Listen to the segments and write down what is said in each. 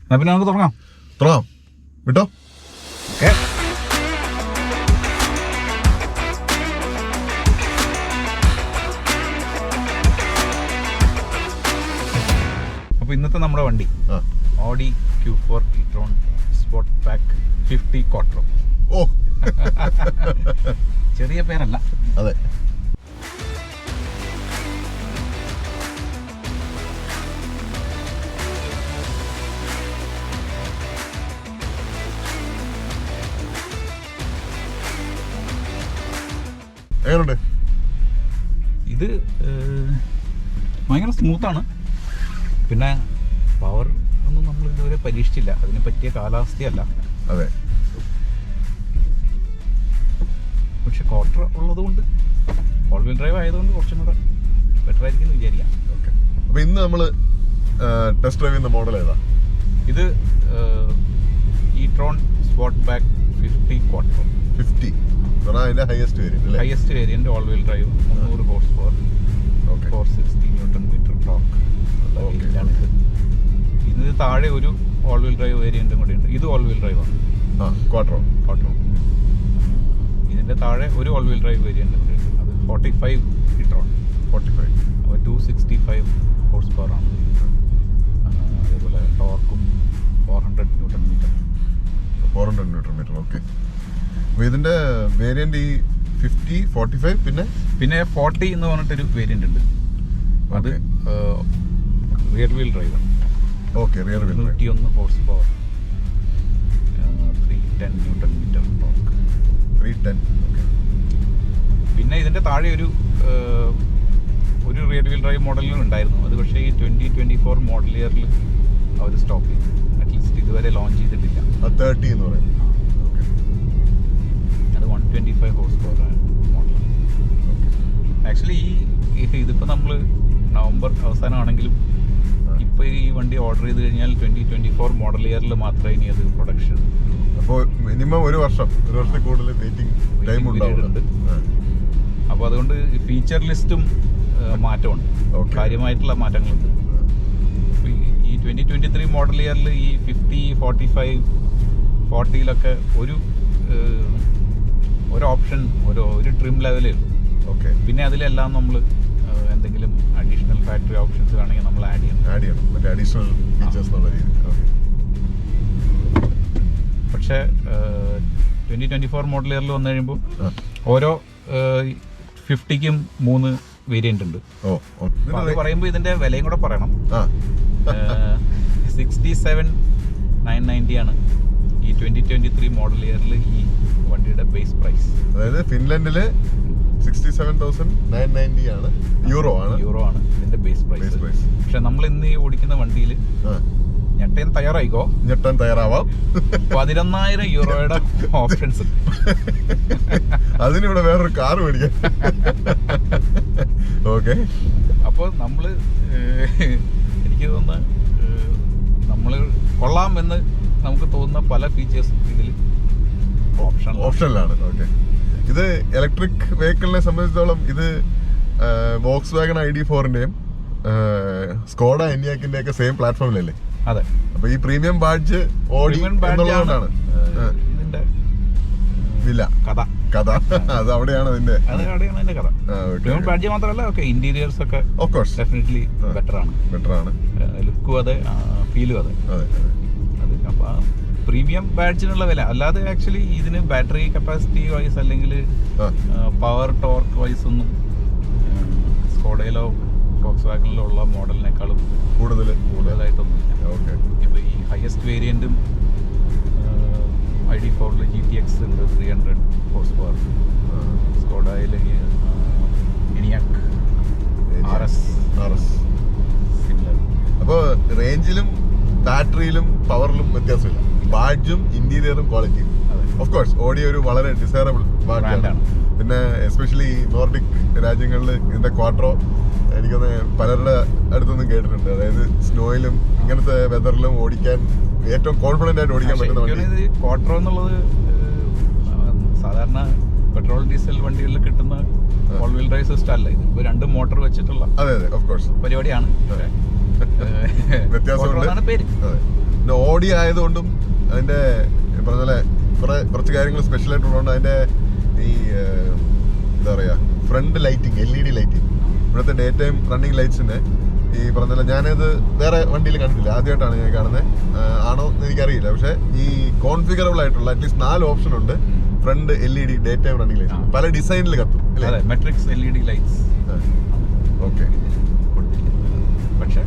എന്നാ പിന്നെ നമുക്ക് തുടങ്ങാം വിട്ടോ. ഓക്കെ. അപ്പോൾ ഇന്നത്തെ നമ്മുടെ വണ്ടി Audi Q4 e-tron Sportback 50 Quattro. ഓ, ചെറിയ പേരല്ല. അതെ. എങ്ങനെയുണ്ട്? ഇത് ഭയങ്കര സ്മൂത്താണ്. പിന്നെ പവർ ഒന്നും നമ്മൾ ഇതുവരെ പരീക്ഷിച്ചില്ല. അതിന് പറ്റിയ കാലാവസ്ഥയല്ല. അതെ. പക്ഷെ ക്വാർട്ടർ ഉള്ളതുകൊണ്ട്, ഓൾ വീൽ ഡ്രൈവ് ആയതുകൊണ്ട് കുറച്ചും കൂടെ ബെറ്റർ ആയിരിക്കും എന്ന് വിചാരിക്കാം. ഓക്കെ. അപ്പോൾ ഇന്ന് നമ്മൾ ടെസ്റ്റ് ഡ്രൈവ് ചെയ്യുന്ന മോഡൽ ഏതാ? ഇത് e-tron Sportback 50 Quattro. 50 അതിന്റെ ഹയസ്റ്റ് വേരിയന്റ് അല്ലേ? Highest variant all wheel drive, 300 horse power, 460 newton metre torque. ഇതിന് താഴെ ഒരു ഓൾ വീൽ ഡ്രൈവ് വേരിയന്റും കൂടെ ഉണ്ട്. ഇത് ഓൾ വീൽ ഡ്രൈവ് ആണ്. ക്വാട്രോ. ഇതിന്റെ താഴെ ഒരു ഓൾ വീൽ ഡ്രൈവ് വേരിയന്റ് കൂടെ ഉണ്ട്. അത് 45 e-tron. 45. 265 ഹോഴ്സ് പവർ ആണ്. അതേപോലെ ടോർക്കും 400 newton metre. 400 newton metre. Okay. അപ്പോൾ ഇതിന്റെ വേരിയന്റ് ഈ 50, 45 പിന്നെ 40 എന്ന് പറഞ്ഞിട്ടൊരു വേരിയന്റ് ഉണ്ട്. അത് റിയർ വീൽ ഡ്രൈവ് ആണ്. Okay. Rear wheel 101 horse power, 310 newton metre torque. 310. Okay. പിന്നെ ഇതിന്റെ താഴെ ഒരു റിയർ വീൽ ഡ്രൈവ് മോഡലിലും ഉണ്ടായിരുന്നു. അത് പക്ഷേ ഈ 2024 മോഡൽ ഇയറിൽ അവർ സ്റ്റോപ്പ് ചെയ്തു. അറ്റ്ലീസ്റ്റ് ഇതുവരെ ലോഞ്ച് ചെയ്തിട്ടില്ല. 30 എന്ന് പറയുന്നത്. ഓക്കെ. അത് 125 ഹോഴ്സ് പവർ മോഡൽ. ആക്ച്വലി ഇതിപ്പോൾ നമ്മൾ നവംബർ അവസാനമാണെങ്കിലും ഇപ്പോൾ ഈ വണ്ടി ഓർഡർ ചെയ്ത് കഴിഞ്ഞാൽ 2024 മോഡൽ ഇയറിൽ മാത്രമേ ഇനി അത് പ്രൊഡക്ഷൻ. അപ്പോൾ മിനിമം ഒരു വർഷത്തിൽ കൂടുതൽ വെയിറ്റിംഗ് ടൈം ഉണ്ടാവുന്നുണ്ട്. അപ്പോൾ അതുകൊണ്ട് ഫീച്ചർ ലിസ്റ്റും മാറ്റമുണ്ട്, കാര്യമായിട്ടുള്ള മാറ്റങ്ങളുണ്ട്. ഈ 2023 മോഡൽ ഇയറിൽ ഈ 50, 45, 40 ഒരു ഓപ്ഷൻ, ഒരു ട്രിം ലെവലേ ഉള്ളൂ. ഓക്കെ. പിന്നെ അതിലെല്ലാം നമ്മൾ എന്തെങ്കിലും അഡീഷണൽ ഫാക്ടറി ഓപ്ഷൻസ് വേണമെങ്കിൽ നമ്മൾ ആഡ് ചെയ്യണം. മറ്റേ അഡീഷണൽ ഫീച്ചേഴ്സ് എന്നുള്ള രീതിയിൽ. പക്ഷേ 2024 മോഡൽ ഇയറിൽ വന്നു കഴിയുമ്പോൾ ഓരോ 50ക്കും 3 വേരിയന്റ് ഉണ്ട്. അത് പറയുമ്പോൾ ഇതിന്റെ വിലയും കൂടെ പറയണം. 67,990 ആണ് ഈ 2023 മോഡൽ ഇയറിൽ ഈ വണ്ടിയുടെ ബേസ് പ്രൈസ്. അതായത് ഫിൻലൻഡില് 67,990 ആണ്. യൂറോ ആണ് ഇതിന്റെ ബേസ് പ്രൈസ്. പക്ഷെ നമ്മൾ ഇന്ന് ഓടിക്കുന്ന വണ്ടിയിൽ ഞെട്ടാൻ തയ്യാറാവാം. 11,000 യൂറോയുടെ ഓപ്ഷൻസ്. അതിനിവിടെ വേറൊരു കാർ മേടിക്കാം. ഓക്കെ. അപ്പോൾ നമ്മള് എനിക്ക് തോന്നുന്നു നമ്മൾ കൊള്ളാം എന്ന് നമുക്ക് തോന്നുന്ന പല ഫീച്ചേഴ്സും ഇതിൽ ഓപ്ഷനിലാണ്. ഓക്കെ. ഇത് ഇലക്ട്രിക് വെഹിക്കിളിനെ സംബന്ധിച്ചിടത്തോളം ഇത് വോക്സ് വാഗൺ ID4-ന്റെയും സ്കോഡ എൻയാക്കിന്റെ ഒക്കെ സെയിം പ്ലാറ്റ്ഫോമിലല്ലേ? അതെ. അപ്പൊ ഈ പ്രീമിയം ബാഡ്ജ് ഓടി എന്നുള്ളതുകൊണ്ടാണ് ഇതിന്റെ വില കഥ. അത് അവിടെയാണ് അതിന്റെ കഥ. പ്രീമിയം ബാഡ്ജ് മാത്രമല്ല, ഇന്റീരിയേഴ്സ് ഒക്കെ ഡെഫിനറ്റ്ലി ബെറ്റർ ആണ്. ലുക്കും അതെ, ഫീലും അതെ. അത് അപ്പൊ പ്രീമിയം ബാഡ്ജിനുള്ള വില അല്ലാതെ ആക്ച്വലി ഇതിന് ബാറ്ററി കപ്പാസിറ്റി വൈസ് അല്ലെങ്കിൽ പവർ ടോർക്ക് വൈസ് ഒന്നും സ്കോഡയിലോ വോക്സ് വാഗണിലോ ഉള്ള മോഡലിനേക്കാളും കൂടുതലായിട്ടൊന്നുമില്ല. ഇപ്പൊ ഈ ഹയസ്റ്റ് വേരിയന്റും ID4 GTX ഉണ്ട്, 300 ഹോഴ്സ് പവർ. സ്കോഡയിൽ എനിയാക് RS സിമിലർ. അപ്പോൾ റേഞ്ചിലും ബാറ്ററിയിലും പവറിലും വ്യത്യാസമില്ല. ബാഡ്ജും ഇന്റീരിയറും ക്വാളിറ്റിയും. ഓഫ് കോഴ്സ് ഓഡി ഒരു വളരെ ഡിസൈറബിൾ ബാഡ്ജാണ്. പിന്നെ എസ്പെഷ്യലി നോർഡിക് രാജ്യങ്ങളിൽ ഇതിന്റെ ക്വാട്രോ എനിക്കൊന്ന് പലരുടെ അടുത്തൊന്നും കേട്ടിട്ടുണ്ട്. അതായത് സ്നോയിലും ഇങ്ങനത്തെ വെതറിലും ഓടിക്കാൻ ഏറ്റവും കോൺഫിഡന്റ് ആയിട്ട് ഓടിക്കാൻ പറ്റുന്ന വണ്ടി. ക്വാട്രോ എന്നുള്ളത് സാധാരണ പെട്രോൾ ഡീസൽ വണ്ടികളിൽ കിട്ടുന്ന ഓൾ വീൽ ഡ്രൈവ് സിസ്റ്റം അല്ല. ഇത് ഇപ്പോൾ 2 മോട്ടോർ വെച്ചിട്ടുള്ള ഓഫ് കോഴ്സ് പരിപാടിയാണ്. വ്യത്യാസമുണ്ട്. പേര് പിന്നെ ഓഡി ആയതുകൊണ്ടും അതിന്റെ പറഞ്ഞ പോലെ കുറച്ച് കാര്യങ്ങൾ സ്പെഷ്യൽ ആയിട്ടുള്ളതുകൊണ്ട് അതിന്റെ ഈ എന്താ പറയാ ഫ്രണ്ട് ലൈറ്റിംഗ് LED ലൈറ്റിംഗ് ഇവിടുത്തെ ഡേ ടൈം റണ്ണിങ് ലൈറ്റ്സിന്റെ ഈ പറഞ്ഞ ഞാനത് വേറെ വണ്ടിയിൽ കണ്ടിട്ടില്ല, ആദ്യമായിട്ടാണ് ഞാൻ കാണുന്നത്. ആണോ എന്ന് എനിക്കറിയില്ല. പക്ഷെ ഈ കോൺഫിഗറബിൾ ആയിട്ടുള്ള അറ്റ്ലീസ്റ്റ് 4 ഓപ്ഷൻ ഉണ്ട് front LED day time running lights. പല ഡിസൈനിൽ കത്തും അല്ലേ? Matrix LED lights. ഓക്കെ, പക്ഷേ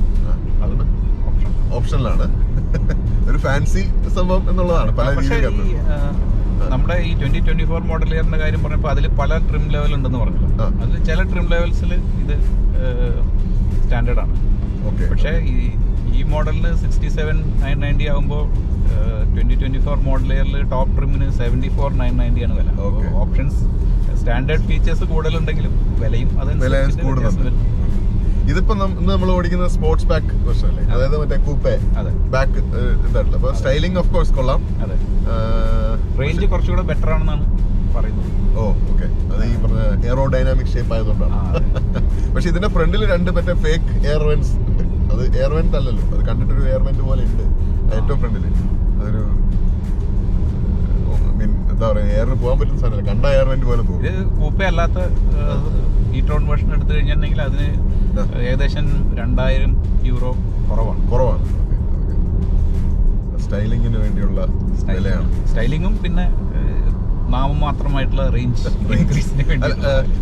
അതൊന്ന് ഓപ്ഷനിലാണ്. ഒരു ഫാൻസി സംഭവം എന്നുള്ളതാണ്. പല രീതിയിൽ നമ്മുടെ ഈ 2024 മോഡൽ ഇയറിന്റെ കാര്യം പറഞ്ഞപ്പോൾ അതിൽ പല ട്രിം ലെവൽ ഉണ്ടെന്ന് പറഞ്ഞല്ലോ. അതിൽ ചില ട്രിം ലെവൽസിൽ ഇത് സ്റ്റാൻഡേർഡ് ആണ്. പക്ഷേ ഈ മോഡലിന് 67,990 ആകുമ്പോൾ 2024 മോഡൽ ഇയറിൽ ടോപ്പ് ട്രിമിന് 74,990 ആണ് വില. ഓപ്ഷൻസ് സ്റ്റാൻഡേർഡ് ഫീച്ചേഴ്സ് കൂടുതലുണ്ടെങ്കിലും വിലയും അതനുസരിച്ച്. ഇതിപ്പോ നമ്മൾ ഓടിക്കുന്ന സ്പോർട്സ് ബാക്ക് വെർഷൻ അല്ലേ, അതായത് മറ്റേ കൂപ്പേ ബാക്ക് ഇതായിട്ടുള്ള. അപ്പൊ സ്റ്റൈലിംഗ് ഓഫ് കോഴ്സ് കൊള്ളാം. റേഞ്ച് കുറച്ചുകൂടെ ബെറ്റർ ആണെന്നാണ് പറയുന്നത്. ഓക്കെ, അത് ഈ പറഞ്ഞ എയറോ ഡൈനാമിക് ഷേപ്പ് ആയതുകൊണ്ടാണ്. പക്ഷെ ഇതിന്റെ ഫ്രണ്ടിൽ 2 മറ്റേ ഫേക്ക് എയർ വെന്റ്സ് ഉണ്ട്. അത് എയർ വെന്റ് അല്ലല്ലോ, അത് കണ്ടിട്ടൊരു എയർ വെന്റ് പോലെ ഉണ്ട് ഏറ്റവും ഫ്രണ്ടില്. അതൊരു എന്താ പറയാ, എയറിന് പോകാൻ പറ്റുന്ന സാധനമല്ല, കണ്ട എയർ വെന്റ് പോലെ പോകും. ഇത് കൂപ്പേ അല്ലാത്ത e-tron വേർഷൻ എടുത്തു കഴിഞ്ഞിട്ടുണ്ടെങ്കിൽ അതിന് ഏകദേശം 2,000 യൂറോ കുറവാണ്. സ്റ്റൈലിങ്ങിന് വേണ്ടിയുള്ള വിലയാണ്. സ്റ്റൈലിങ്ങും പിന്നെ നാമമാത്രമായിട്ടുള്ള റേഞ്ച് ഇൻക്രീസിന് വേണ്ടി.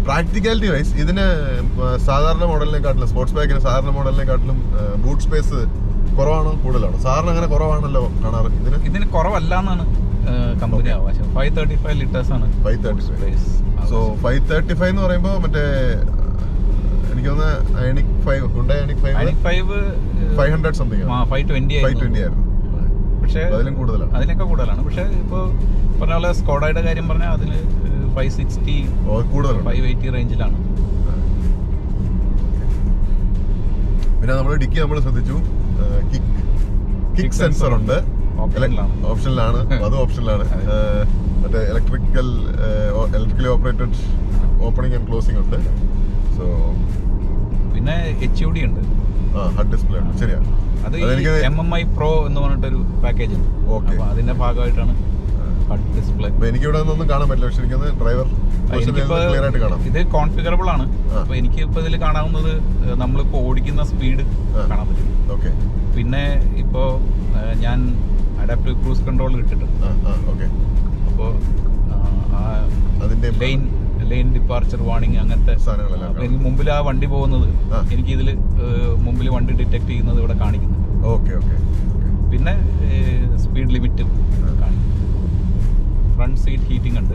പ്രാക്ടിക്കാലിറ്റി വൈസ് ഇതിന് സാധാരണ മോഡലിനെക്കാട്ടിലും സ്പോർട്സ് ബാക്കിന് സാധാരണ മോഡലിനെക്കാട്ടിലും ബൂട്ട് സ്പേസ് കുറവാണോ കൂടുതലാണോ? സാധാരണ അങ്ങനെ കുറവാണല്ലോ കാണാറ്. ഇതിന് കുറവല്ല എന്നാണ് കമ്പനി അവകാശം. 535 ലിറ്റേഴ്സ് ആണ്. 535. സോ 535 എന്ന് പറയുമ്പോൾ മറ്റേ എനിക്ക് തോന്നുന്നത് അയണിക് 5 500 സംതിങ് 520 ആയിരുന്നു. പക്ഷേ അതിനൊക്കെ കൂടുതലാണ്. പക്ഷെ ഇപ്പൊ പറഞ്ഞ പോലെ സ്കോഡയുടെ കാര്യം പറഞ്ഞാൽ അതിന് 560 580 റേഞ്ചിലാണ്. പിന്നെ നമ്മൾ ഡിക്കി നമ്മൾ ശ്രദ്ധിച്ചു, കിക്ക് സെൻസർ ഉണ്ട്, ഓപ്ഷനിലാണ്. അത് ഓപ്ഷനിലാണ്. മറ്റേ electrically operated opening and closing ഉണ്ട്. സോ പിന്നെ HUD ഉണ്ട്, ഹഡ് ഡിസ്പ്ലേ ഉണ്ട്. ശരിയാ, അത് MMI Pro എന്ന് പറഞ്ഞിട്ടൊരു പാക്കേജ് ഉണ്ട്. അപ്പൊ അതിന്റെ ഭാഗമായിട്ടാണ് ഹഡ് ഡിസ്പ്ലേ. എനിക്കിവിടെ ഒന്നും കാണാൻ പറ്റില്ല, പക്ഷെ എനിക്കൊന്ന് ഡ്രൈവർ ക്ലിയർ ആയിട്ട് കാണാം. ഇത് കോൺഫിഗറബിൾ ആണ്. അപ്പൊ എനിക്ക് ഇപ്പൊ ഇതിൽ കാണാവുന്നത് നമ്മളിപ്പോ ഓടിക്കുന്ന സ്പീഡ് കാണാൻ പറ്റും. പിന്നെ ഇപ്പോ ഞാൻ അഡാപ്റ്റീവ് ക്രൂസ് കൺട്രോൾ ഇട്ടിട്ടുണ്ട്. അപ്പോ ലൈൻ ഡിപ്പാർച്ചർ വാർണിംഗ് അങ്ങനത്തെ സാധനങ്ങളെല്ലാം. എനിക്ക് മുമ്പിൽ ആ വണ്ടി പോകുന്നത് എനിക്ക് ഇതിൽ മുമ്പിൽ വണ്ടി ഡിറ്റക്ട് ചെയ്യുന്നത് ഇവിടെ കാണിക്കുന്നു. പിന്നെ സ്പീഡ് ലിമിറ്റ് കാണിക്കും. ഫ്രണ്ട് സീറ്റ് ഹീറ്റിംഗ് ഉണ്ട്.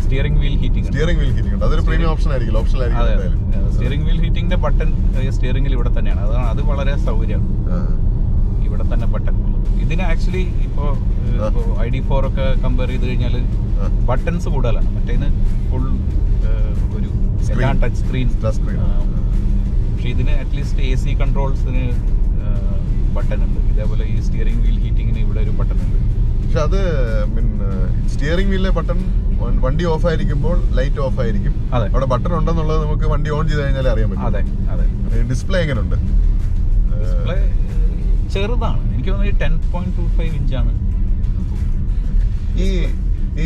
സ്റ്റിയറിംഗ് വീൽ ഹീറ്റിംഗ് ഉണ്ട്. അതൊരു പ്രീമിയം ഓപ്ഷൻ ആയിരിക്കും. സ്റ്റിയറിംഗ് വീൽ ഹീറ്റിംഗിന്റെ ബട്ടൺ സ്റ്റിയറിംഗിൽ ഇവിടെ തന്നെയാണ്. അത് വളരെ സൗകര്യമാണ്. ഇവിടെ തന്നെ ബട്ടൺ ഉള്ളത്. ഇതിന് ആക്ച്വലി ഇപ്പോ ID4 ഒക്കെ കമ്പയർ ചെയ്ത് കഴിഞ്ഞാൽ ബട്ടൺസ് കൂടുതലാണ്. മറ്റേന്ന് ഫുൾ ഒരു എല്ലാം ടച്ച് സ്ക്രീൻ. പക്ഷെ ഇതിന് അറ്റ്ലീസ്റ്റ് AC കൺട്രോൾസിന് ബട്ടൺ ഉണ്ട്. ഇതേപോലെ ഈ സ്റ്റിയറിംഗ് വീൽ ഹീറ്റിങ്ങിന് ഇവിടെ ഒരു ബട്ടൺ ഉണ്ട്. പക്ഷെ അത് സ്റ്റിയറിംഗ് വീലിലെ ബട്ടൺ വണ്ടി ഓഫ് ആയിരിക്കുമ്പോൾ ലൈറ്റ് ഓഫ് ആയിരിക്കും. അവിടെ ബട്ടൺ ഉണ്ടെന്നുള്ളത് നമുക്ക് വണ്ടി ഓൺ ചെയ്ത് കഴിഞ്ഞാൽ അറിയാൻ പറ്റും. ഡിസ്പ്ലേ എങ്ങനെയുണ്ട്? ഡിസ്പ്ലേ ചെറുതാണ്. എനിക്ക് തോന്നുന്നത് 10.25 ഇഞ്ചാണ്. ഈ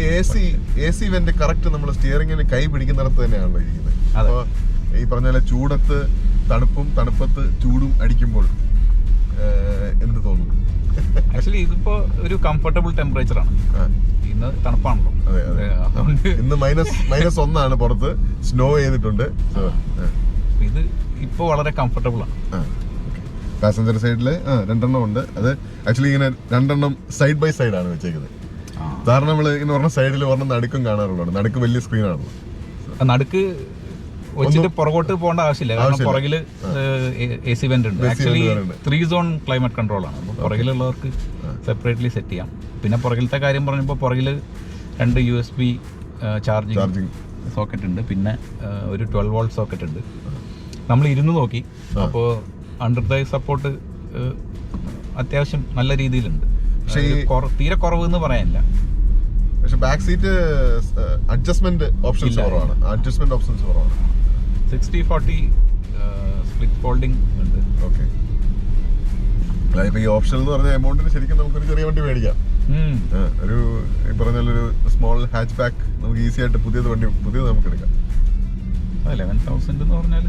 AC വെന്റ് കറക്റ്റ് നമ്മൾ സ്റ്റിയറിംഗിന് കൈ പിടിക്കുന്നിടത്ത് തന്നെയാണല്ലോ ഇരിക്കുന്നത്. അപ്പോൾ ഈ പറഞ്ഞ പോലെ ചൂടത്ത് തണുപ്പത്ത് ചൂടും അടിക്കുമ്പോൾ എന്ത് തോന്നുന്നു? ആക്ച്വലി ഇതിപ്പോ ഒരു കംഫർട്ടബിൾ ടെമ്പറേച്ചർ ആണ്. ഇന്ന് തണുപ്പാണല്ലോ. ഇന്ന് -1 പുറത്ത്. സ്നോ ചെയ്തിട്ടുണ്ട്. ഇത് ഇപ്പൊ വളരെ കംഫർട്ടബിൾ ആണ്. പാസഞ്ചർ സൈഡില് 2 ഉണ്ട്. അത് ആക്ച്വലി ഇങ്ങനെ 2 സൈഡ് ബൈ സൈഡ് ആണ് വെച്ചേക്കുന്നത്. സാധാരണ നമ്മൾ ഇങ്ങനെ പറഞ്ഞ സൈഡിൽ നടുക്കും കാണാറുള്ളൂ. നടുക്ക് വലിയ സ്ക്രീൻ ആണല്ലോ. നടുക്ക് വെച്ചിട്ട് പുറകോട്ട് പോകേണ്ട ആവശ്യമില്ല. കാരണം പുറകില് AC വെന്റ് ഉണ്ട്. ആക്ച്വലി 3 സോൺ ക്ലൈമറ്റ് കൺട്രോൾ ആണ്. അപ്പോൾ പുറകിലുള്ളവർക്ക് സെപ്പറേറ്റ്ലി സെറ്റ് ചെയ്യാം. പിന്നെ പുറകിലത്തെ കാര്യം പറഞ്ഞപ്പോൾ പുറകില് 2 USB ചാർജിങ് സോക്കറ്റ് ഉണ്ട്. പിന്നെ ഒരു 12 വോൾട്ട് സോക്കറ്റ് ഉണ്ട്. നമ്മൾ ഇരുന്ന് നോക്കി. അപ്പോൾ അണ്ടർ ദൈ സപ്പോർട്ട് അത്യാവശ്യം നല്ല രീതിയിലുണ്ട്. തീരെ കുറവ് എന്ന് പറയാനില്ല. പക്ഷെ ബാക്ക് സീറ്റ് അഡ്ജസ്റ്റ്മെന്റ് ഓപ്ഷൻസ് കുറവാണ്. 60-40 സ്പ്ലിറ്റ് ഫോൾഡിംഗ് ഉണ്ട്. ഇപ്പൊ ഈ ഓപ്ഷൻ എന്ന് പറഞ്ഞ എമൗണ്ടിന് ശരിക്കും നമുക്കൊരു ചെറിയ വണ്ടി മേടിക്കാം. ഒരു ഈ പറഞ്ഞൊരു സ്മോൾ ഹാച്ച് ബാക്ക് നമുക്ക് ഈസി ആയിട്ട് പുതിയത് നമുക്ക് എടുക്കാം. 11,000 എന്ന് പറഞ്ഞാൽ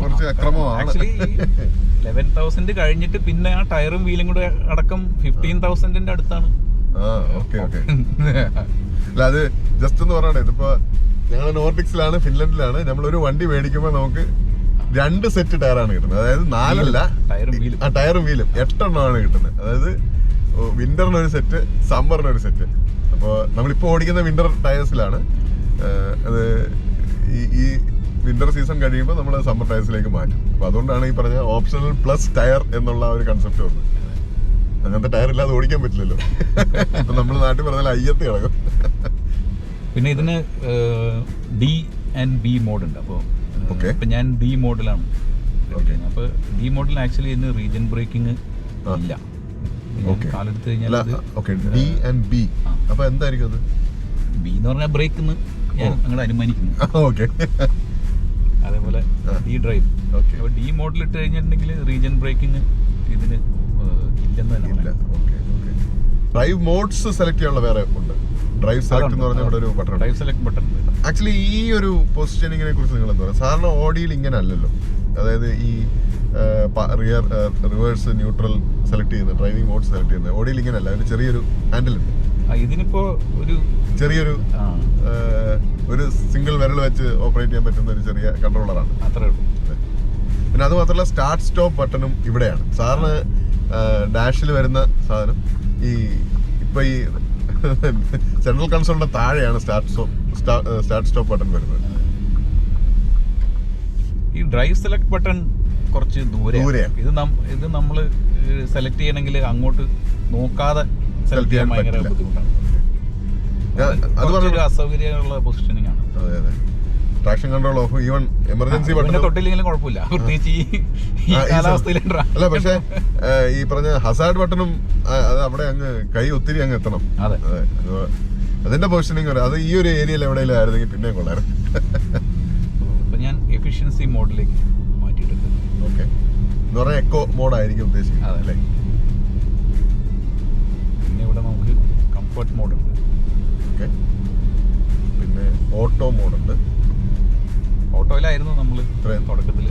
കുറച്ച് അക്രമമാണ്. 11,000 കഴിഞ്ഞിട്ട് പിന്നെ ആ ടയറും വീലും കൂടെ അടക്കം 15,000 അടുത്താണ്. ഓക്കെ അല്ല, അത് ജസ്റ്റ് എന്ന് പറയണേ, ഇതിപ്പോ ഞങ്ങൾ നോർഡിക്സിലാണ്, ഫിൻലൻഡിലാണ്. നമ്മളൊരു വണ്ടി മേടിക്കുമ്പോൾ നമുക്ക് 2 സെറ്റ് ടയറാണ് കിട്ടുന്നത്. അതായത് 4 അല്ല, ടയറും വീലും 8 എണ്ണമാണ് കിട്ടുന്നത്. അതായത് വിന്ററിനൊരു സെറ്റ്, സമ്മറിനൊരു സെറ്റ്. അപ്പോൾ നമ്മളിപ്പോൾ ഓടിക്കുന്ന വിന്റർ ടയേഴ്സിലാണ്. അത് ഈ വിന്റർ സീസൺ കഴിയുമ്പോൾ നമ്മൾ സമ്മർ ടയേഴ്സിലേക്ക് മാറ്റും. അപ്പോൾ അതുകൊണ്ടാണ് ഈ പറഞ്ഞ ഓപ്ഷണൽ പ്ലസ് ടയർ എന്നുള്ള ഒരു കൺസെപ്റ്റ് വന്നത്. അങ്ങനത്തെ ടയർ ഇല്ലാതെ ഓടിക്കാൻ പറ്റില്ലല്ലോ. ഇപ്പൊ നമ്മൾ നാട്ടിൽ പറഞ്ഞാൽ അയ്യത്ത് കിടക്കും. പിന്നെ ഇതിന് ഡി ആൻഡ് ബി മോഡ് ഉണ്ട്. അപ്പോൾ ഇപ്പം ഞാൻ ഡി മോഡിലാണ്. അപ്പോൾ ഡി മോഡിൽ ആക്ച്വലി ഇതിന് റീജൻ ബ്രേക്കിംഗ് ഇല്ല. കാലെടുത്ത് കഴിഞ്ഞാൽ എന്തായിരിക്കും അത്? ബി എന്ന് പറഞ്ഞാൽ ബ്രേക്ക് എന്ന് ഞാൻ അങ്ങോട്ട് അനുമാനിക്കുന്നു. അതേപോലെ ഡി ഡ്രൈവ്. അപ്പോൾ ഡി മോഡിൽ ഇട്ട് കഴിഞ്ഞിട്ടുണ്ടെങ്കിൽ റീജൻ ബ്രേക്കിംഗ് ഇതിന് ഇല്ലെന്ന് തന്നെ. ഡ്രൈവ് മോഡ്സ് സെലക്ട് ചെയ്യാനുള്ള വേറെ ഉണ്ട്. ഡ്രൈവ് സെലക്ട് എന്ന് പറഞ്ഞ ഇവിടെ ഒരു button, drive select button. Actually ഈ ഒരു പൊസിഷനിങ്ങിനെ കുറിച്ച് നിങ്ങൾ എന്താ പറയുക? സാധാരണ ഓഡിയിൽ ഇങ്ങനെ അല്ലല്ലോ. അതായത് ഈ റിവേഴ്സ്, ന്യൂട്രൽ സെലക്ട് ചെയ്യുന്ന, ഡ്രൈവിംഗ് മോഡ് സെലക്ട് ചെയ്യുന്നത് ഓഡിയിൽ ഇങ്ങനെയല്ല. ഒരു ചെറിയൊരു ഹാൻഡിൽ ഉണ്ട്. ഇതിനിപ്പോ ഒരു ചെറിയൊരു സിംഗിൾ വിരൽ വെച്ച് ഓപ്പറേറ്റ് ചെയ്യാൻ പറ്റുന്ന ഒരു ചെറിയ കൺട്രോളറാണ്. അത്രേ ഉള്ളൂ. പിന്നെ അത് മാത്രമല്ല സ്റ്റാർട്ട് സ്റ്റോപ്പ് ബട്ടണും ഇവിടെയാണ്. സാറിന് ഡാഷിൽ വരുന്ന സാധനം ഇപ്പൊ ഈ സെൻട്രൽ കൺസോളിന്റെ താഴെയാണ് സ്റ്റാർട്ട് സ്റ്റോപ്പ് ബട്ടൺ വരുന്നത്. ഈ ഡ്രൈവ് സെലക്ട് ബട്ടൺ കുറച്ച് ദൂരെയാണ്. ഇത് നമ്മൾ സെലക്ട് ചെയ്യണമെങ്കിൽ അങ്ങോട്ട് നോക്കാതെ സെലക്ട് ചെയ്യാൻ ഭയങ്കര ബുദ്ധിമുട്ടാണ്. അതൊരു അസൗകര്യമുള്ള പൊസിഷനിങ് ആണ്. Traction control off, even emergency button തൊട്ടില്ലെങ്കിലും കുഴപ്പമില്ല, പ്രത്യേകിച്ച് ഈ കാലാവസ്ഥയിൽ. അല്ല, പക്ഷെ ഈ പറഞ്ഞ ഹസാർഡ് ബട്ടണും അത് അവിടെ അങ്ങ് കൈ ഒത്തിരി അങ്ങ് എത്തണം. അതെ, അതിന്റെ പൊസിഷനിങ് അത് ഈ ഒരു ഏരിയയിൽ എവിടെയെങ്കിലും ആയിരുന്നെങ്കിൽ പിന്നെ കൊള്ളായിരുന്നു. അപ്പൊ ഞാൻ എഫിഷ്യൻസി മോഡിലേക്ക് മാറ്റിയിട്ടുണ്ട്. ഓക്കെ, എന്ന് പറഞ്ഞാൽ എക്കോ മോഡായിരിക്കും ഉദ്ദേശിക്കുന്നത് അല്ലേ? പിന്നെ ഇവിടെ നമുക്ക് കംഫർട്ട് മോഡുണ്ട്. ഓക്കെ, പിന്നെ ഓട്ടോ മോഡുണ്ട്. ഓട്ടോയിലായിരുന്നു നമ്മൾ തുടക്കത്തിൽ.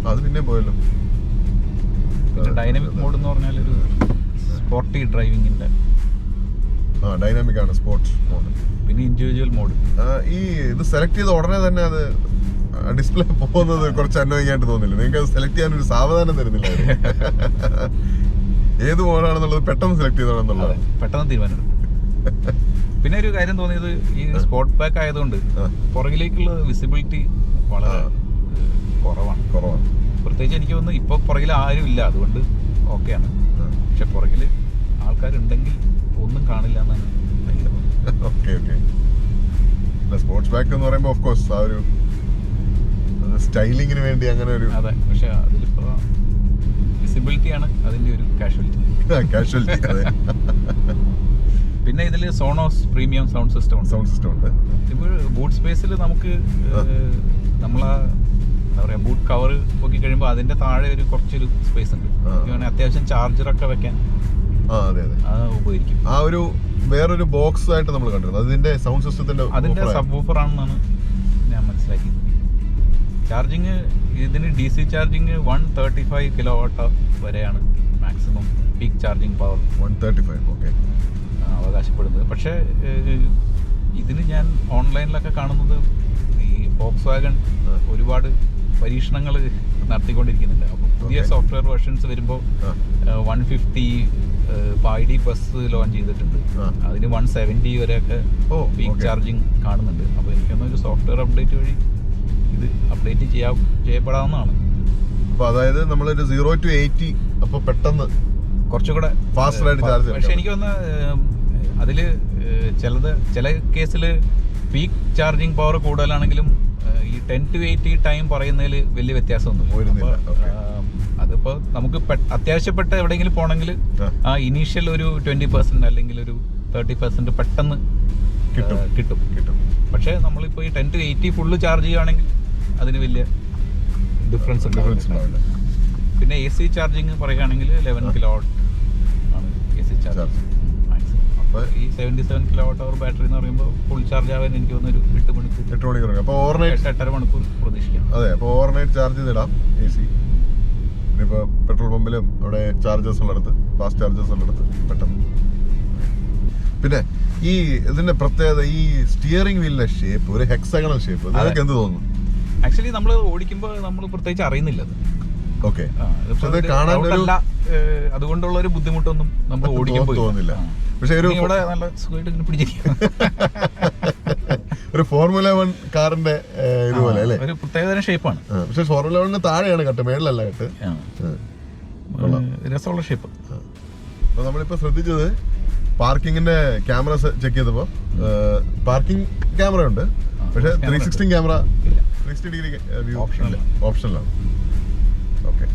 അത് പിന്നെ പോയല്ലോ. പിന്നെ ഡൈനാമിക് മോഡ് എന്ന് പറഞ്ഞാൽ ഒരു സ്പോർട്ടി ഡ്രൈവിംഗിന്റെ. ഡൈനാമിക് ആണ് സ്പോർട്സ് മോഡ്. പിന്നെ ഇൻഡിവിജ്വൽ മോഡ്. ഈ ഇത് സെലക്ട് ചെയ്ത ഉടനെ തന്നെ അത് ഡിസ്പ്ലേ പോകുന്നത് കുറച്ച് അന്നോയിങ് ആയിട്ട് തോന്നില്ല? നിങ്ങൾക്ക് അത് സെലക്ട് ചെയ്യാൻ ഒരു സാവധാനം തരുന്നില്ലായിരുന്നു? ഏത് മോഡാണെന്നുള്ളത് പെട്ടെന്ന് സെലക്ട് ചെയ്തോണെന്നുള്ളത് പെട്ടെന്ന് തീരുമാനം. പിന്നെ ഒരു കാര്യം തോന്നിയത്, ഈ സ്പോർട്ട് ബാക്ക് ആയതുകൊണ്ട് പുറകിലേക്കുള്ള വിസിബിലിറ്റി വളരെ കുറവാണ്. പ്രത്യേകിച്ച് എനിക്ക് തോന്നുന്നു ഇപ്പൊ പുറകിൽ ആരും ഇല്ല, അതുകൊണ്ട് ഓക്കെയാണ്. പക്ഷെ പുറകിൽ ആൾക്കാരുണ്ടെങ്കിൽ ഒന്നും കാണില്ല എന്നാണ്. സ്പോർട്സ് ബാക്ക് എന്ന് പറയുമ്പോൾ ഓഫ് കോഴ്സ് ആ ഒരു സ്റ്റൈലിങ്ങിന് വേണ്ടി അങ്ങനെ ഒരു. അതെ, പക്ഷെ അതിലിപ്പോ വിസിബിലിറ്റി ആണ് അതിന്റെ ഒരു കാഷ്വാലിറ്റി. അതെ. പിന്നെ ഇതിൽ സോണോസ് പ്രീമിയം സൗണ്ട് സിസ്റ്റം ഉണ്ട്. ഇപ്പോൾ ബൂട്ട് സ്പേസിൽ നമുക്ക് നമ്മളാ എന്താ പറയാ, ബൂട്ട് കവർ പൊക്കി കഴിയുമ്പോൾ അതിന്റെ താഴെ ഒരു കുറച്ചൊരു സ്പേസ് ഉണ്ട്. അത്യാവശ്യം ചാർജറൊക്കെ വെക്കാൻ ഉപകരിക്കും. ആ ഒരു വേറൊരു ബോക്സ് ആയിട്ട് നമ്മൾ കണ്ടിരുന്നു. അതിന്റെ സൗണ്ട് സിസ്റ്റത്തിന്റെ സബ് വൂഫർ ആണെന്നാണ് ഞാൻ മനസ്സിലാക്കിയത്. ചാർജിങ് ഇതിന് DC ചാർജിങ് 135 kW വരെയാണ് മാക്സിമം പീക്ക് ചാർജിങ് പവർ. 135 അവകാശപ്പെടുന്നത്. പക്ഷേ ഇതിന് ഞാൻ ഓൺലൈനിലൊക്കെ കാണുന്നത് ഈ ഫോക്സ് വാഗൺ ഒരുപാട് പരീക്ഷണങ്ങൾ നടത്തിക്കൊണ്ടിരിക്കുന്നുണ്ട്. അപ്പോൾ പുതിയ സോഫ്റ്റ്വെയർ വെർഷൻസ് വരുമ്പോൾ 150 ID ബസ് ലോഞ്ച് ചെയ്തിട്ടുണ്ട്. അതിന് 170 വരെയൊക്കെ പീക്ക് ചാർജിങ് കാണുന്നുണ്ട്. അപ്പോൾ എനിക്കൊന്നും ഒരു സോഫ്റ്റ്വെയർ അപ്ഡേറ്റ് വഴി ഇത് അപ്ഡേറ്റ് ചെയ്യപ്പെടാവുന്നതാണ്. അപ്പോൾ അതായത് നമ്മളൊരു 0 to 80 അപ്പോൾ പെട്ടെന്ന് കുറച്ചുകൂടെ ഫാസ്റ്റ് ആയിട്ട് ചാർജ്. പക്ഷെ എനിക്ക് തോന്നുന്നു അതില് ചില കേസിൽ പീക്ക് ചാർജിങ് പവർ കൂടുതലാണെങ്കിലും ഈ 10 to 80 ടൈം പറയുന്നതിൽ വലിയ വ്യത്യാസമൊന്നുമില്ല. അതിപ്പോ നമുക്ക് അത്യാവശ്യപ്പെട്ട എവിടെയെങ്കിലും പോകണമെങ്കിൽ ആ ഇനീഷ്യൽ ഒരു 20% അല്ലെങ്കിൽ ഒരു 30% പെട്ടെന്ന് കിട്ടും. പക്ഷെ നമ്മളിപ്പോ ഈ 10 to 80 ഫുള്ള് ചാർജ് ചെയ്യുകയാണെങ്കിൽ അതിന് വലിയ ഡിഫറൻസ് ഉണ്ടാവില്ല. പിന്നെ AC ചാർജിങ് പറയുകയാണെങ്കിൽ 11 കിലോവാട്ട് ആണ് AC ചാർജ് മാക്സിമം. അപ്പോൾ ഈ 77 kWh ബാറ്ററി എന്ന് പറയുമ്പോൾ ഫുൾ ചാർജ് ആവാൻ എനിക്ക് തോന്നുന്നു ഒരു 8 മണിക്കൂർ. അപ്പോൾ ഓവർനൈറ്റ് 8.5 മണിക്കൂർ പ്രതീക്ഷിക്കാം. അതെ, അപ്പോൾ ഓവർനൈറ്റ് ചാർജ് ചെയ്തിടാം AC. ഇപ്പോൾ പെട്രോൾ പമ്പിലും അവിടെ ചാർജേഴ്സ് ഉള്ളിടത്ത്, ഫാസ്റ്റ് ചാർജേഴ്സ് ഉള്ളിടത്ത് പെട്ടെന്ന്. പിന്നെ ഈ ഇതിന്റെ പ്രത്യേകത, ഈ സ്റ്റിയറിംഗ് വീലിന്റെ ഷേപ്പ് ഒരു ഹെക്സഗണൽ ഷേപ്പ്. അതൊക്കെ എന്ത് തോന്നുന്നു? ആക്ച്വലി നമ്മൾ ഓടിക്കുമ്പോൾ നമ്മൾ പ്രത്യേകിച്ച് അറിയുന്നില്ല അത്. ഓക്കെ, അതുകൊണ്ടുള്ള ഒരു ബുദ്ധിമുട്ടൊന്നും നമ്മൾ ഓടിക്കുമ്പോൾ തോന്നുന്നില്ല. പക്ഷെ ഇവിടെ നല്ല സുഖമായിട്ട് പിടിച്ചിരിക്കും. ഒരു ഫോർമുല 1 കാറിന്റെ ഇതുപോലെ അല്ലേ, ഒരു പ്രത്യേകതരം ഷേപ്പാണ്. പക്ഷെ ഫോർമുല 1 താഴെയാണ് കട്ട്, മേളിലല്ല കട്ട്. രസമുള്ള ഷേപ്പ്. അപ്പൊ നമ്മളിപ്പോ ശ്രദ്ധിച്ചത് പാർക്കിങ്ങിന്റെ ക്യാമറ ചെക്ക് ചെയ്തപ്പോ പാർക്കിംഗ് ക്യാമറ ഉണ്ട്, പക്ഷെ 360 ക്യാമറ 360 ഡിഗ്രി വ്യൂ ഓപ്ഷനിലാണ്. ഓക്കെ,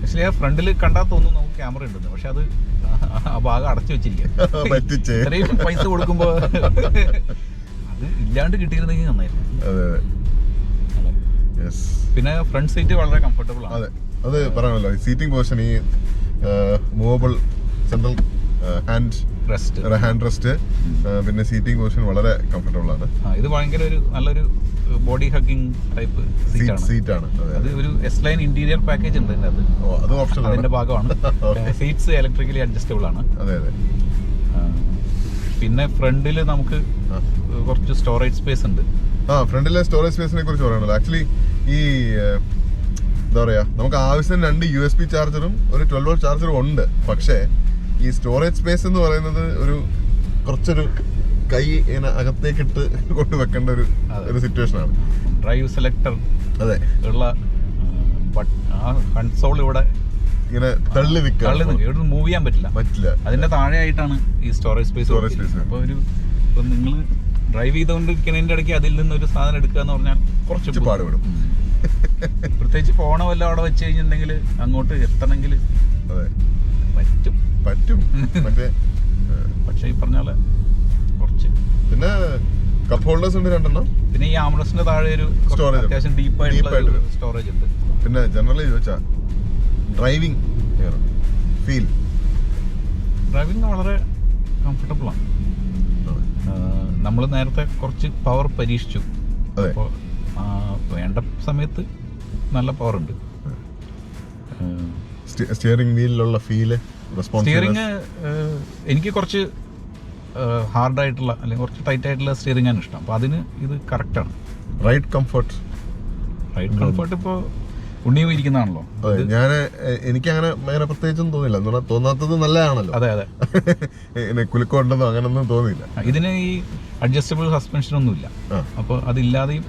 ആക്ച്വലി ആ ഫ്രണ്ടിൽ കണ്ടാൽ തോന്നുന്നു നമുക്ക് ക്യാമറ ഉണ്ടെന്ന്, പക്ഷെ അത് ആ ഭാഗം അടച്ചു വെച്ചിരിക്കുക. ഇത്രയും പൈസ കൊടുക്കുമ്പോ അത് ഇല്ലാണ്ട് കിട്ടിയിരുന്നെങ്കിൽ നന്നായിരുന്നു. പിന്നെ ഫ്രണ്ട് സീറ്റ് വളരെ കംഫർട്ടബിൾ ആണ്. അതെ, അത് പറയാമല്ലോ. സീറ്റിംഗ് പൊസിഷൻ, ഈ മൂവബിൾ സെൻട്രൽ ഹാൻഡ് റെസ്റ്റ്, പിന്നെ സീറ്റിംഗ് പൊസിഷൻ വളരെ കംഫർട്ടബിൾ ആണ്. ഇത് ഭയങ്കര ഒരു നല്ലൊരു ബോഡി ഹഗ്ഗിംഗ് ടൈപ്പ് സീറ്റാണ്. അത് ഒരു എസ് ലൈൻ ഇന്റീരിയർ പാക്കേജ് ഉണ്ട് അത് ഓപ്ഷൻ, അതിന്റെ ഭാഗമാണ്. സീറ്റ്സ് ഇലക്ട്രിക്കലി അഡ്ജസ്റ്റബിൾ ആണ്. അതെ അതെ. പിന്നെ ഫ്രണ്ടില് നമുക്ക് കുറച്ച് സ്റ്റോറേജ് സ്പേസ് ഉണ്ട്. ഫ്രണ്ടിലെ സ്റ്റോറേജ് സ്പേസിനെ കുറിച്ച് പറയണല്ലോ. ആക്ച്വലി ഈ എന്താ പറയാ, നമുക്ക് ആവശ്യത്തിന് 2 USB ചാർജറും ഒരു 12 volt ചാർജറും ഉണ്ട്. പക്ഷേ ഈ സ്റ്റോറേജ് സ്പേസ് എന്ന് പറയുന്നത് കുറച്ചൊരു കൈ ഇങ്ങനെ അകത്തേക്കിട്ട് കൊണ്ട് വെക്കേണ്ട ഒരു സിറ്റുവേഷൻ ആണ്. ഡ്രൈവ് സെലക്ടർ അതെ ഉള്ള കൺസോൾ ഇവിടെ ഇങ്ങനെ തള്ളി നിൽക്കുക, മൂവ് ചെയ്യാൻ പറ്റില്ല. അതിന്റെ താഴെയായിട്ടാണ് ഈ സ്റ്റോറേജ് സ്പേസ്. അപ്പോൾ ഇപ്പൊ നിങ്ങൾ ഡ്രൈവ് ചെയ്തുകൊണ്ടിരിക്കുന്നതിന്റെ ഇടയ്ക്ക് അതിൽ നിന്ന് ഒരു സാധനം എടുക്കുക എന്ന് പറഞ്ഞാൽ കുറച്ച് പാടുപെടും. പ്രത്യേകിച്ച് ഫോണോ വല്ല അവിടെ വെച്ച് കഴിഞ്ഞിട്ടുണ്ടെങ്കിൽ അങ്ങോട്ട് എത്തണമെങ്കിൽ പറ്റും. പക്ഷെ ഈ പറഞ്ഞ പോലെ കുറച്ച്. പിന്നെ കപ്പ് ഹോൾഡേഴ്സ് ഉണ്ട് 2 പിന്നെ ഈ ആംബ്രസിന്റെ താഴെ ഒരു അത്യാവശ്യം ഡീപ്പായിട്ടുള്ള സ്റ്റോറേജ് ഉണ്ട്. പിന്നെ ജനറലി ചോദിച്ചാ ഡ്രൈവിംഗ് വളരെ കംഫർട്ടബിൾ ആണ്. നമ്മൾ നേരത്തെ കുറച്ച് പവർ പരീക്ഷിച്ചു. അപ്പോൾ വേണ്ട സമയത്ത് നല്ല പവർ ഉണ്ട്. സ്റ്റിയറിംഗ് വീലിലുള്ള ഫീല്, സ്റ്റിയറിംഗ് എനിക്ക് കുറച്ച് ഹാർഡായിട്ടുള്ള അല്ലെങ്കിൽ കുറച്ച് ടൈറ്റ് ആയിട്ടുള്ള സ്റ്റിയറിംഗ് ആണ് ഇഷ്ടം. അപ്പോൾ അതിന് ഇത് കറക്റ്റാണ്. റൈഡ് കംഫർട്ട് ഇപ്പോൾ ഉണ്ണിയും ഇരിക്കുന്നതാണല്ലോ. എനിക്കങ്ങനെ പ്രത്യേകിച്ചൊന്നും തോന്നില്ല. തോന്നാത്തത് നല്ലതാണല്ലോ. അതെ കുലുക്കം ഉണ്ടെന്നോ അങ്ങനൊന്നും തോന്നിയില്ല. ഇതിന് ഈ അഡ്ജസ്റ്റബിൾ സസ്പെൻഷൻ ഒന്നുമില്ല. അപ്പോൾ അതില്ലാതെയും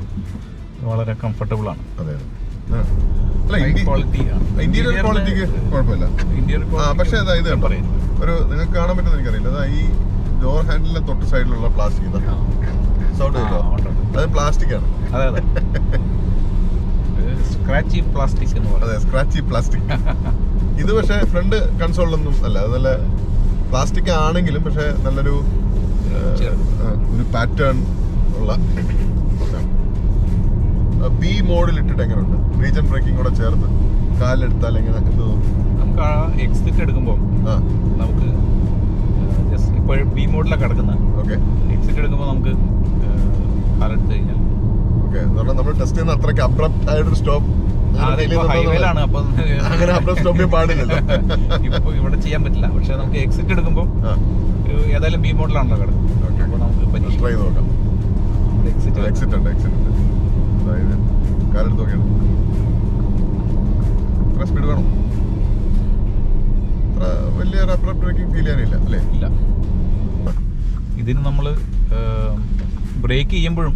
വളരെ കംഫർട്ടബിൾ ആണ്. അതെ, ഇന്റീരിയർ ക്വാളിറ്റിക്ക് കുഴപ്പമില്ല. പക്ഷേ ഇത് ഒരു നിങ്ങൾക്ക് കാണാൻ പറ്റുന്ന എനിക്കറിയില്ല. ഈ ഡോർ ഹാൻഡിലിന്റെ തൊട്ട് സൈഡിലുള്ള പ്ലാസ്റ്റിക് സൗണ്ട് അത് പ്ലാസ്റ്റിക് ആണ്. അതെ സ്ക്രാച്ചി പ്ലാസ്റ്റിക് എന്ന് പറയുന്നത്. അതെ, സ്ക്രാച്ചി പ്ലാസ്റ്റിക്. ഇത് പക്ഷേ ഫ്രണ്ട് കൺസോളിലൊന്നും അല്ല, അത് നല്ല പ്ലാസ്റ്റിക് ആണെങ്കിലും പക്ഷെ നല്ലൊരു പാറ്റേൺ ഉള്ള. ബി മോഡിൽ ഇട്ടിട്ട് എങ്ങനെയുണ്ട്? റീജൻ ബ്രേക്കിംഗ് കൂടെ ചേർത്ത് കാലിലെടുത്താൽ എങ്ങനെ എന്ത് തോന്നും? നമുക്ക് ആ എക്സിറ്റ് എടുക്കുമ്പോൾ നമുക്ക് ഇപ്പോൾ ബി മോഡിലാണ് കിടക്കുന്നത്. ഓക്കെ, എക്സിറ്റ് എടുക്കുമ്പോൾ നമുക്ക് കാലെടുത്ത് കഴിഞ്ഞാൽ നമ്മൾ ടെസ്റ്റ് ചെയ്യുന്ന അത്രയ്ക്ക് അബ്രപ്റ്റ് ആയിട്ടൊരു സ്റ്റോപ്പ് ഹൈവേയിലാണ്. അപ്പൊ അങ്ങനെ അബ്രപ്റ്റ് സ്റ്റോപ്പ് പാടില്ലല്ലോ. ഇപ്പൊ ഇവിടെ ചെയ്യാൻ പറ്റില്ല. പക്ഷെ നമുക്ക് എക്സിറ്റ് എടുക്കുമ്പോൾ ഏതായാലും ബി മോഡിലാണല്ലോ കിടക്കുന്നത്. അപ്പൊ നമുക്ക് ട്രൈ നോക്കാം. എക്സിറ്റ് ഉണ്ട്. അതായത് കാലെടുത്ത് നോക്കിയാണ് എത്ര സ്പീഡ് വേണം? അത്ര വലിയൊരു അബ്രപ്റ്റ് ബ്രേക്കിംഗ് ഫീൽ ചെയ്യാനില്ല അല്ലേ? ഇല്ല. ഇതിന് നമ്മൾ ബ്രേക്ക് ചെയ്യുമ്പോഴും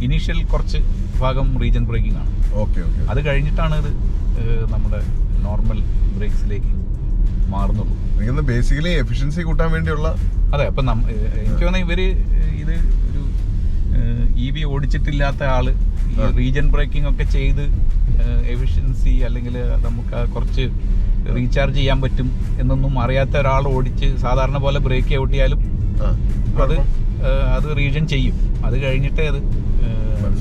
ഇനീഷ്യൽ കുറച്ച് ഭാഗം റീജൻ ബ്രേക്കിംഗ് ആണ്. അത് കഴിഞ്ഞിട്ടാണ് ഇത് നമ്മുടെ നോർമൽ ബ്രേക്സിലേക്ക് മാറുന്നുള്ളൂ. എനിക്ക് ബേസിക്കലി എഫിഷ്യൻസി കൂട്ടാൻ വേണ്ടിയുള്ള. അതെ, അപ്പം എനിക്ക് തോന്നുന്നത് ഇവര് ഇത് ഒരു EV ഓടിച്ചിട്ടില്ലാത്ത ആള് ഈ റീജൻ ബ്രേക്കിംഗ് ഒക്കെ ചെയ്ത് എഫിഷ്യൻസി അല്ലെങ്കിൽ നമുക്ക് കുറച്ച് റീചാർജ് ചെയ്യാൻ പറ്റും എന്നൊന്നും അറിയാത്ത ഒരാൾ ഓടിച്ച് സാധാരണ പോലെ ബ്രേക്ക് ഔട്ടിയാലും അത് റീജൻ ചെയ്യും. അത് കഴിഞ്ഞിട്ടേ അത്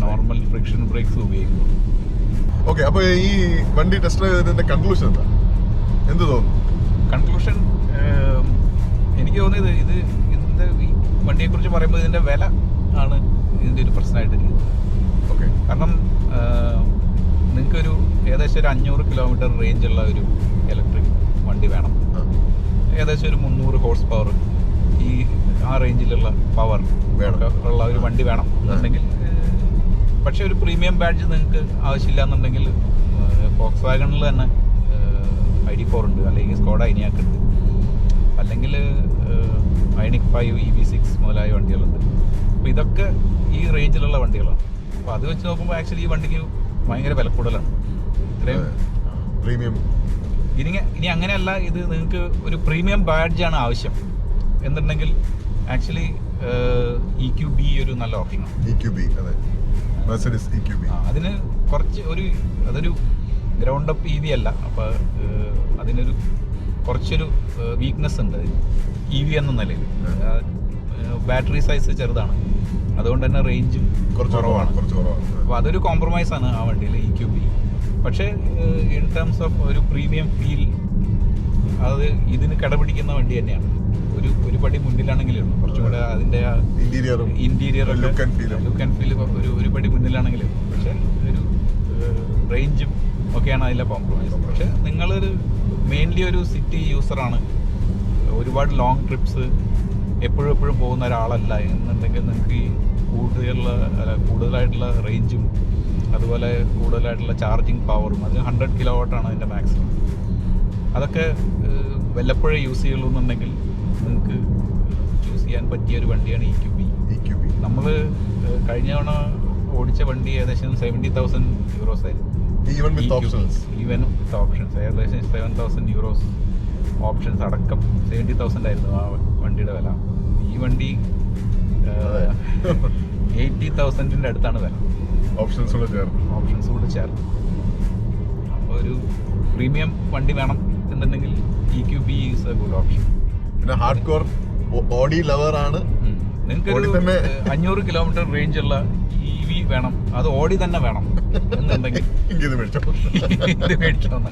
നോർമൽ ഫ്രിക്ഷൻ ബ്രേക്സ് ഉപയോഗിക്കും. ഓക്കെ, അപ്പൊ ഈ വണ്ടി ടെസ്റ്റ് ഡ്രൈവ് ചെയ്തതിന്റെ കൺക്ലൂഷൻ എന്താ, എന്ത് തോന്നുന്നു? കൺക്ലൂഷൻ എനിക്ക് തോന്നിയത് ഇതിന്റെ ഈ വണ്ടിയെ കുറിച്ച് പറയുമ്പോൾ ഇതിന്റെ വില ആണ് ഇതിന്റെ ഒരു പ്രശ്നമായിട്ട് ഇരിക്കുന്നത്. ഓക്കെ, കാരണം നിങ്ങൾക്കൊരു ഏകദേശം ഒരു 500 കിലോമീറ്റർ റേഞ്ചുള്ള ഒരു ഇലക്ട്രിക് വണ്ടി വേണം. ഏകദേശം ഒരു 300 ഹോഴ്സ് പവർ ആ റേഞ്ചിലുള്ള പവർ ഉള്ള ഒരു വണ്ടി വേണം എന്നുണ്ടെങ്കിൽ, പക്ഷെ ഒരു പ്രീമിയം ബാഡ്ജ് നിങ്ങൾക്ക് ആവശ്യമില്ല എന്നുണ്ടെങ്കിൽ ഫോക്സ് വാഗണിൽ തന്നെ ID4 ഉണ്ട്, അല്ലെങ്കിൽ സ്കോഡ ഇനിയാക്ക് ഉണ്ട്, അല്ലെങ്കിൽ ഐനിക് 5 EV6 മുതലായ വണ്ടികളുണ്ട്. അപ്പോൾ ഇതൊക്കെ ഈ റേഞ്ചിലുള്ള വണ്ടികളാണ്. അപ്പോൾ അത് വെച്ച് നോക്കുമ്പോൾ ആക്ച്വലി ഈ വണ്ടിക്ക് ഭയങ്കര വില കൂടുതലാണ്. ഇത്രയും പ്രീമിയം ഇനി അങ്ങനെയല്ല, ഇത് നിങ്ങൾക്ക് ഒരു പ്രീമിയം ബാഡ്ജാണ് ആവശ്യം എന്നുണ്ടെങ്കിൽ ആക്ച്വലി EQB ഒരു നല്ല ഓപ്ഷനാണ്. EQB, അതെ, മെർസിഡീസ് EQB. അതിന് കുറച്ച് അതൊരു ഗ്രൗണ്ട് അപ്പ് EV അല്ല, അപ്പോൾ അതിനൊരു കുറച്ചൊരു വീക്ക്നെസ് ഉണ്ട് EV എന്ന നിലയിൽ. ബാറ്ററി സൈസ് ചെറുതാണ്, അതുകൊണ്ട് തന്നെ റേഞ്ചും കുറവാണ്. അപ്പോൾ അതൊരു കോംപ്രമൈസ് ആണ് ആ വണ്ടിയിൽ EQB. പക്ഷേ ഇൻ ടേംസ് ഓഫ് ഒരു പ്രീമിയം ഫീൽ അത് ഇതിന് കടപിടിക്കുന്ന വണ്ടി തന്നെയാണ്. ഒരു പടി മുന്നിലാണെങ്കിലും കുറച്ചും കൂടെ അതിൻ്റെ ഇന്റീരിയർ ലുക്ക് ആൻഡ് ഫീൽ ഒരു പടി മുന്നിലാണെങ്കിലും, പക്ഷേ ഒരു റേഞ്ചും ഒക്കെയാണ് അതിലെ കോംപ്രമൈസ്. പക്ഷെ നിങ്ങളൊരു മെയിൻലി ഒരു സിറ്റി യൂസറാണ്, ഒരുപാട് ലോങ് ട്രിപ്സ് എപ്പോഴും പോകുന്ന ഒരാളല്ല എന്നുണ്ടെങ്കിൽ നിങ്ങൾക്ക് ഈ കൂടുതലായിട്ടുള്ള റേഞ്ചും അതുപോലെ കൂടുതലായിട്ടുള്ള ചാർജിങ് പവറും, അത് 100 kW അതിൻ്റെ മാക്സിമം, അതൊക്കെ വല്ലപ്പോഴേ യൂസ് ചെയ്യുള്ളൂ എന്നുണ്ടെങ്കിൽ നിങ്ങൾക്ക് ചൂസ് ചെയ്യാൻ പറ്റിയ ഒരു വണ്ടിയാണ് EQB. നമ്മൾ കഴിഞ്ഞ തവണ ഓടിച്ച വണ്ടി ഏകദേശം 70,000 euros ആയിരുന്നു. ഈവൻ വിത്ത് ഓപ്ഷൻസ് ഏകദേശം 7,000 euros ഓപ്ഷൻസ് അടക്കം 70,000 ആയിരുന്നു ആ വണ്ടിയുടെ വില. ഈ വണ്ടി 80,000-ന്റെ അടുത്താണ് വില, ഓപ്ഷൻസ് കൂടെ ചേർന്ന്. അപ്പോൾ ഒരു പ്രീമിയം വണ്ടി വേണം എന്നുണ്ടെങ്കിൽ EQB is A good option. പിന്നെ ഹാർഡ് കോർ ഓഡി ലവർ ആണ്, നിങ്ങൾക്ക് 500 കിലോമീറ്റർ റേഞ്ചുള്ള EV വേണം, അത് ഓടി തന്നെ വേണം എന്നുണ്ടെങ്കിൽ ഇത് മേടിക്കണം.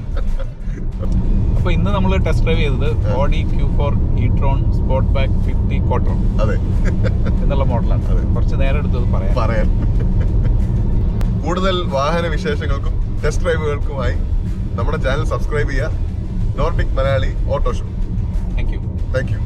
അപ്പോൾ ഇന്ന് നമ്മൾ ടെസ്റ്റ് ഡ്രൈവ് ചെയ്തത് Audi Q4 e-tron Sportback 50 Quattro എന്നുള്ള മോഡലാണ്. കുറച്ച് നേരം എടുത്തത് പറയാൻ. കൂടുതൽ വാഹന വിശേഷങ്ങൾക്കും ടെസ്റ്റ് ഡ്രൈവുകൾക്കുമായി നമ്മുടെ ചാനൽ സബ്സ്ക്രൈബ് ചെയ്യുക. Nordic Malayali auto show. Thank you.